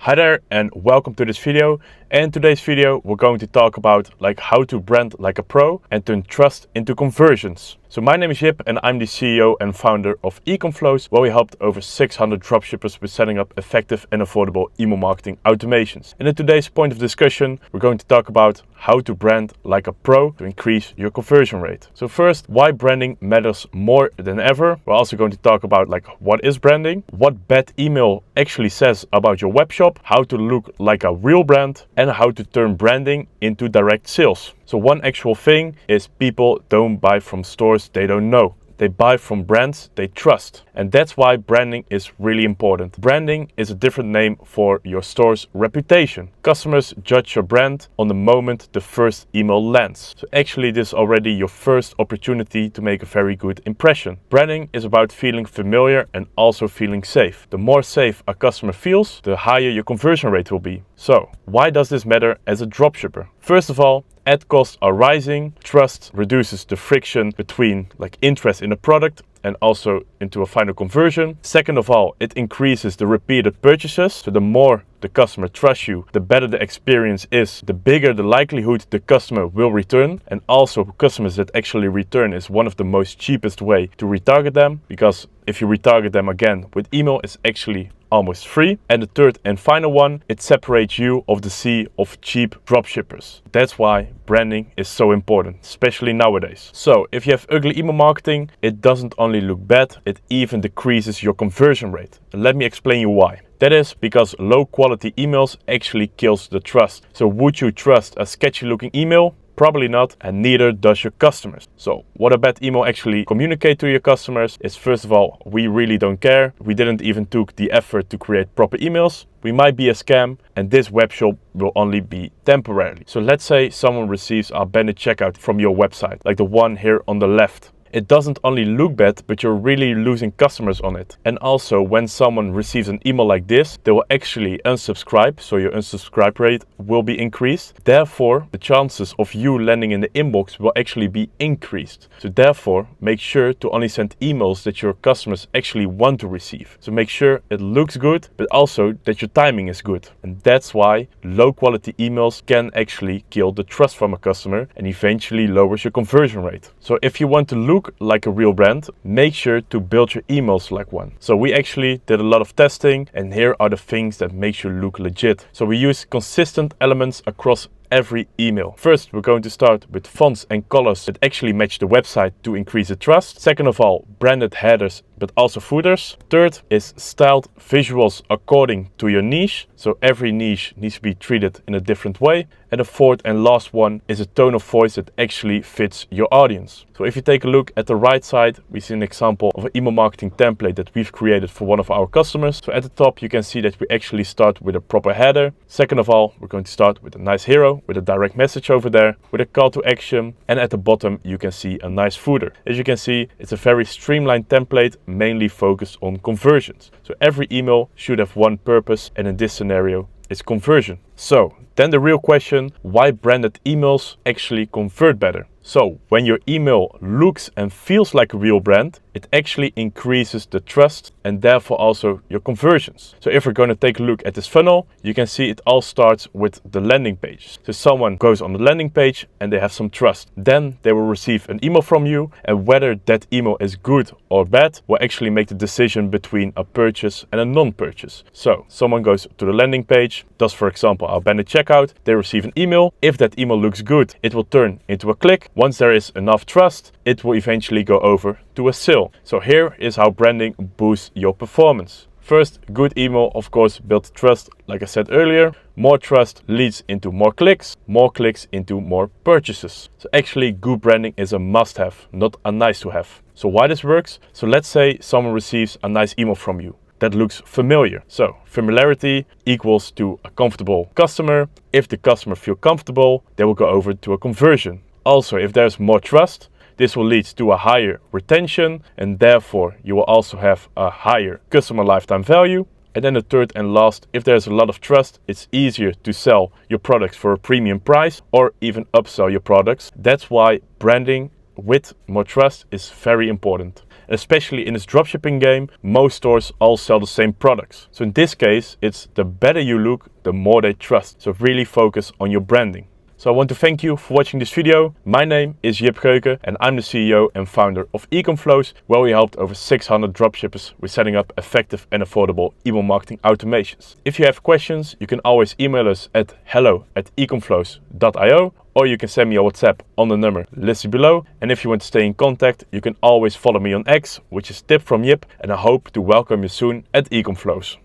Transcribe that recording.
Hi there and welcome to this video. In today's video we're going to talk about how to brand like a pro and turn trust into conversions. So my name is Jip and I'm the CEO and founder of ecomflow, where we helped over 600 dropshippers with setting up effective and affordable email marketing automations. And in today's point of discussion we're going to talk about how to brand like a pro to increase your conversion rate. So first, why branding matters more than ever. We're also going to talk about what is branding, what bad email actually says about your web shop, how to look like a real brand, and how to turn branding into direct sales. So one actual thing is people don't buy from stores they don't know. They buy from brands they trust. And that's why branding is really important. Branding is a different name for your store's reputation. Customers judge your brand on the moment the first email lands. So actually this is already your first opportunity to make a very good impression. Branding is about feeling familiar and also feeling safe. The more safe a customer feels, the higher your conversion rate will be. So why does this matter as a dropshipper? First of all, ad costs are rising. Trust reduces the friction between interest in a product and also into a final conversion. Second of all, it increases the repeated purchases. So the more the customer trusts you, the better the experience is, the bigger the likelihood the customer will return. And also customers that actually return is one of the most cheapest way to retarget them, because if you retarget them again with email, it's actually almost free. And the third and final one, it separates you of the sea of cheap dropshippers. That's why branding is so important, especially nowadays. So if you have ugly email marketing, it doesn't only look bad, it even decreases your conversion rate. And let me explain you why. That is because low quality emails actually kills the trust. So would you trust a sketchy looking email? Probably not, and neither does your customers. So what a bad email actually communicate to your customers is, first of all, we really don't care. We didn't even took the effort to create proper emails. We might be a scam, and this web shop will only be temporarily. So let's say someone receives a banned checkout from your website, like the one here on the left. It doesn't only look bad, but you're really losing customers on it. And also when someone receives an email like this, they will actually unsubscribe, so your unsubscribe rate will be increased. Therefore, the chances of you landing in the inbox will actually be increased. So therefore, make sure to only send emails that your customers actually want to receive. So make sure it looks good, but also that your timing is good. And that's why low quality emails can actually kill the trust from a customer and eventually lowers your conversion rate. So if you want to look like a real brand, make sure to build your emails like one. So we actually did a lot of testing, and here are the things that make you look legit. So we use consistent elements across every email. First, we're going to start with fonts and colors that actually match the website to increase the trust. Second of all, branded headers but also footers. Third is styled visuals according to your niche. So every niche needs to be treated in a different way. And the fourth and last one is a tone of voice that actually fits your audience. So if you take a look at the right side, we see an example of an email marketing template that we've created for one of our customers. So at the top, you can see that we actually start with a proper header. Second of all, we're going to start with a nice hero with a direct message over there, with a call to action. And at the bottom, you can see a nice footer. As you can see, it's a very streamlined template, mainly focused on conversions. So every email should have one purpose, and in this scenario, it's conversion. So then the real question, why branded emails actually convert better? So when your email looks and feels like a real brand, it actually increases the trust and therefore also your conversions. So if we're going to take a look at this funnel, you can see it all starts with the landing page. So someone goes on the landing page and they have some trust. Then they will receive an email from you, and whether that email is good or bad will actually make the decision between a purchase and a non-purchase. So someone goes to the landing page, does for example a banned checkout, they receive an email. If that email looks good, it will turn into a click. Once there is enough trust, it will eventually go over to a sale. So here is how branding boosts your performance. First, good email, of course, builds trust, like I said earlier. More trust leads into more clicks into more purchases. So actually, good branding is a must-have, not a nice-to-have. So why this works? So let's say someone receives a nice email from you that looks familiar. So familiarity equals to a comfortable customer. If the customer feels comfortable, they will go over to a conversion. Also, if there's more trust, this will lead to a higher retention, and therefore you will also have a higher customer lifetime value. And then the third and last, if there's a lot of trust, it's easier to sell your products for a premium price or even upsell your products. That's why branding with more trust is very important. And especially in this dropshipping game, most stores all sell the same products. So in this case, it's the better you look, the more they trust. So really focus on your branding. So I want to thank you for watching this video. My name is Jip Geuken and I'm the CEO and founder of ecomflow, where we helped over 600 dropshippers with setting up effective and affordable email marketing automations. If you have questions, you can always email us at hello@ecomflow.io, or you can send me a WhatsApp on the number listed below. And if you want to stay in contact, you can always follow me on X, which is Tip from Jip, and I hope to welcome you soon at ecomflow.